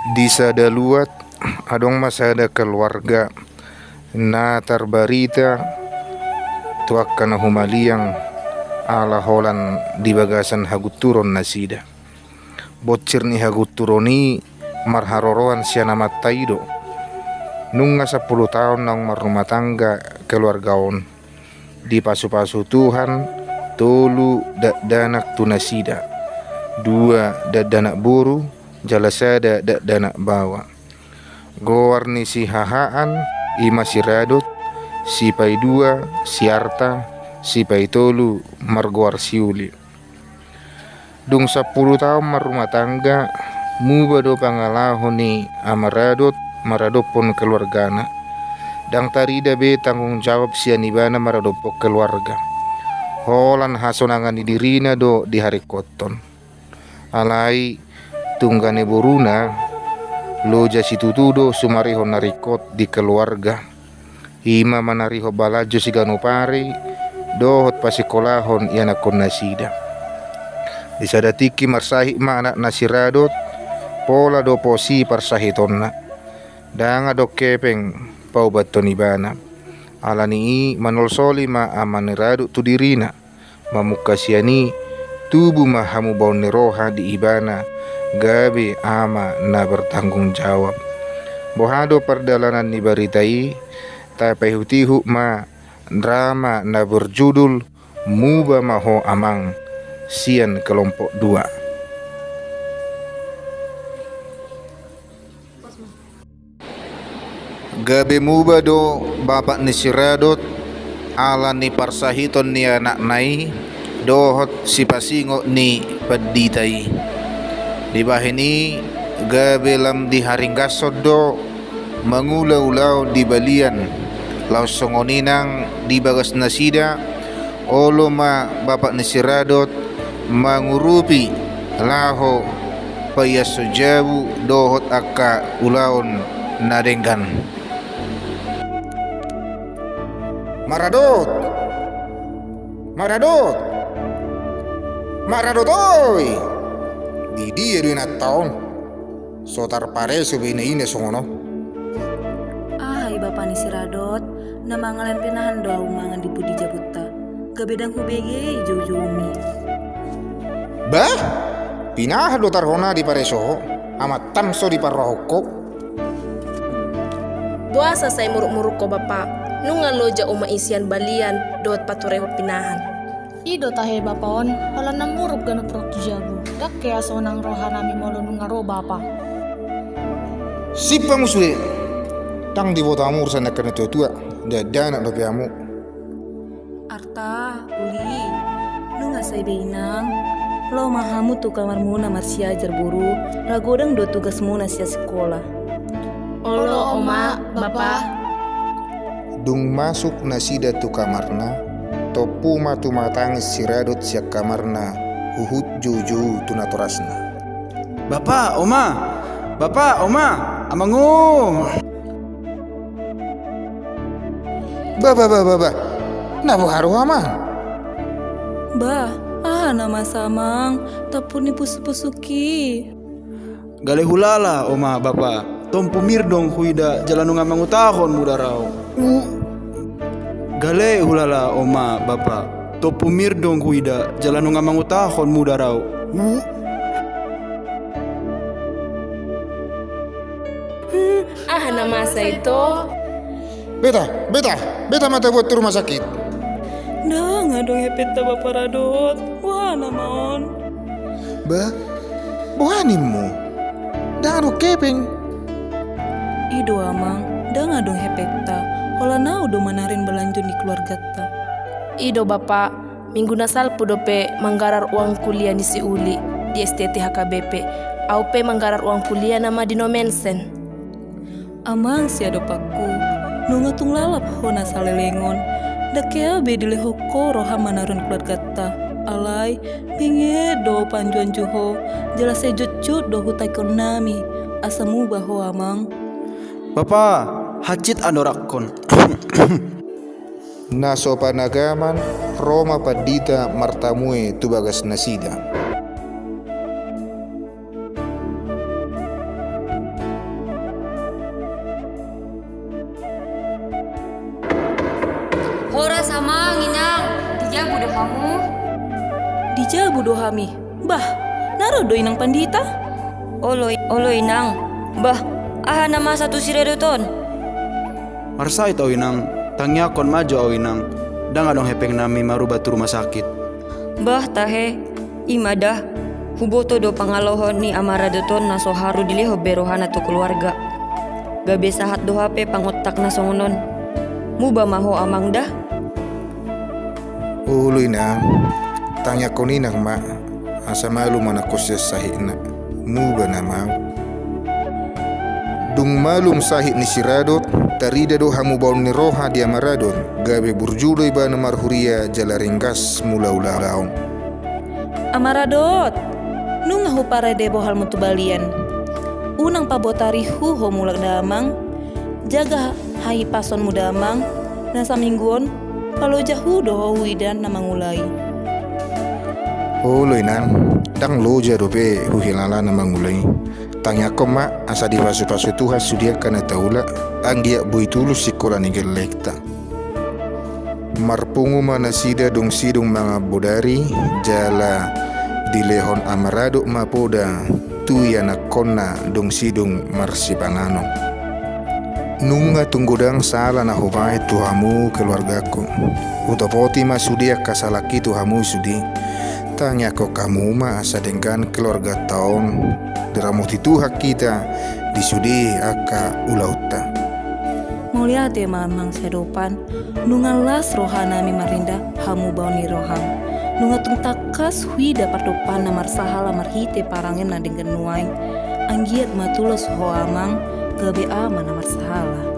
Di sadaluat adong masada keluarga na tarbarita tuak kana humaliang ala holan di bagasan haguturon nasida. Bocir ni haguturoni marharoroan siana mataido. Nunga 10 tahun nang marumah tangga keluargaon. Di pasu-pasu Tuhan tolu danak tunasida. 2 danak buru jalasada danak bawa. Gowarni si hahaan ima si radot si pai 2 si arta si pai tolu margoar siuli. Dung 10 tahun marumah tangga muba do pangalahon ni amaradot maradopon keluargana. Dang tarida be tanggung jawab sianibana maradopok keluarga. Holan hasonangan di dirina do di hari koton. Alai tunggane boruna loja situtudo sumariho narikot di keluarga. Ima manariho balajo si ganupari dohot pasikolahon iana kon nasida. Disadatiki marsahi ma anak nasiradot pola do posi parsahitonna. Danga do kepeng paubat tonibana. Alani manolsoli ma amaniradot tu dirina. Mamukasiani tubuh mahamu bau neroha di ibana gabe ama na bertanggung jawab. Bohado perdalanan ni baritai tapi hutihu ma drama na berjudul Muba Maho Amang sian kelompok 2. Gabe muba do bapak ni siradot ala ni parsahiton ni anak nai dohot si pasingo ni paditai. Di bahini gabe lam di haring gasod do mangulau-ulau di balian lau songoninang di bagas nasida olo ma bapak nisiradot mangurupi laho payaso jabu dohot akka ulaon nadenggan. Maradot Maradot Maradot oi di dia 2 tahun sotar pare subine ine songono. Ai bapak ni siradot na mangalan pinahan daw mangan di budi jabuta gabedang hubege jujumi. Bah pinah do tarhona di pare soho amat tamso di parrohoko. Buasa say muruk-muruk ko bapak nunga loja uma isian balian dot patureho pinahan. Ido tahe bapaon hala namuruk gano prok jabu dak kaya sonang roha nami molo nunga ro bapa. Sipa musule tang di botamu urusan nak kena tua dana do piamu. Arta uli nunga say beinang lo mahamu tu kamarmu na marsia jarburu ragodang do tugas mu na sia sekolah. Olo oma bapa Dung masuk nasida tu kamarna topu matu matang siradot siak kamarna huhut juju tu naturasna. Bapak, oma, amangu. Ba, nabu haru ama. Bah, nama samang tapuni pusu-pusuki. Gale hulala, oma, bapak. Tom pumir dong huida jalan nunga mangutahon mudarau. Gale hulala, oma, bapak. Tom pumir dong huida jalan nunga mangutahon mudarau. Nama saya itu Beta mata buat ke rumah sakit. Dah ngadong hepeta bapak radot. Wah namaon. Bah, buhanimu. Dah anu kepeng. Ido amang, dah ngadong hepeta. Hola nau do manarin belanjut di keluarga ta. Ido bapak minggu nasal pudope manggarar uang kuliah ni si Uli di STT HKBP. Aupe manggarar uang kuliah nama Dino Mensen. Amang si ado paku. Nunga tung lalap hona salelengon. Dakea bedile hoko roha manarun keluarga ta. Alai pinge do panjuan juho. Jelas jucut do hutai konami. Asamu baho amang. Bapak, hacit adorakon. Naso panagaman Roma padita martamue tubagas nasida. do hamu? Dijabu do hami. Bah, naro do inang pandita? Olo inang. Bah, aha nama satu siredo ton? Marsait au inang, tangyakon maju au inang. Danga dong hepeng nami marubat rumah sakit. Bah tahe, imadah. Huboto do pangalohon ni amarado ton na so haru diliho berohana to keluarga. Gabe sahat do hape pangotak na songonon. Muba maho amang dah. Ulu inang, tanya koninang ma, asa malu mana kosya sahih na, muba na mau. Dung malum sahih ni siradot, tarida do hamu baun ni roha dia maradon, gabe burjudo iba na marhuria jalaringgas mula ula laong. Amaradot, nunga hu para debo hal mutu balian. Unang pabotari hu ho mulak damang, jaga hai pason mudamang, na samingguon kalau jahu do ho widan na mangulai. Ulu inang, dang loja dope huhilala na mangulai. Tanya ko ma, asa di pasu-pasu Tuhan sudia kana taula, ang dia bui tulus sikola ni gelekta. Marpungu mana sida dong sidong mga bodari, jala dilehon amarado mapoda, tuya na konna dong sidong marsipangano. Nunga tunggudang sala na hubahe tuhamu keluargaku. Utapoti masudia kasalaki tuhamu sudi. Tanya ko kamu ma asa dengan keluarga taon. Deramuti Tuhan kita disudi aka ulauta. Mulyate mamang sedopan, nungan las rohana mi marinda hamu bauni roham. Nunga tung takas hui dapat dopan na marsahala marhite parangen na dengan nuai. Anggiat matulos ho amang gabe ama na marsahala.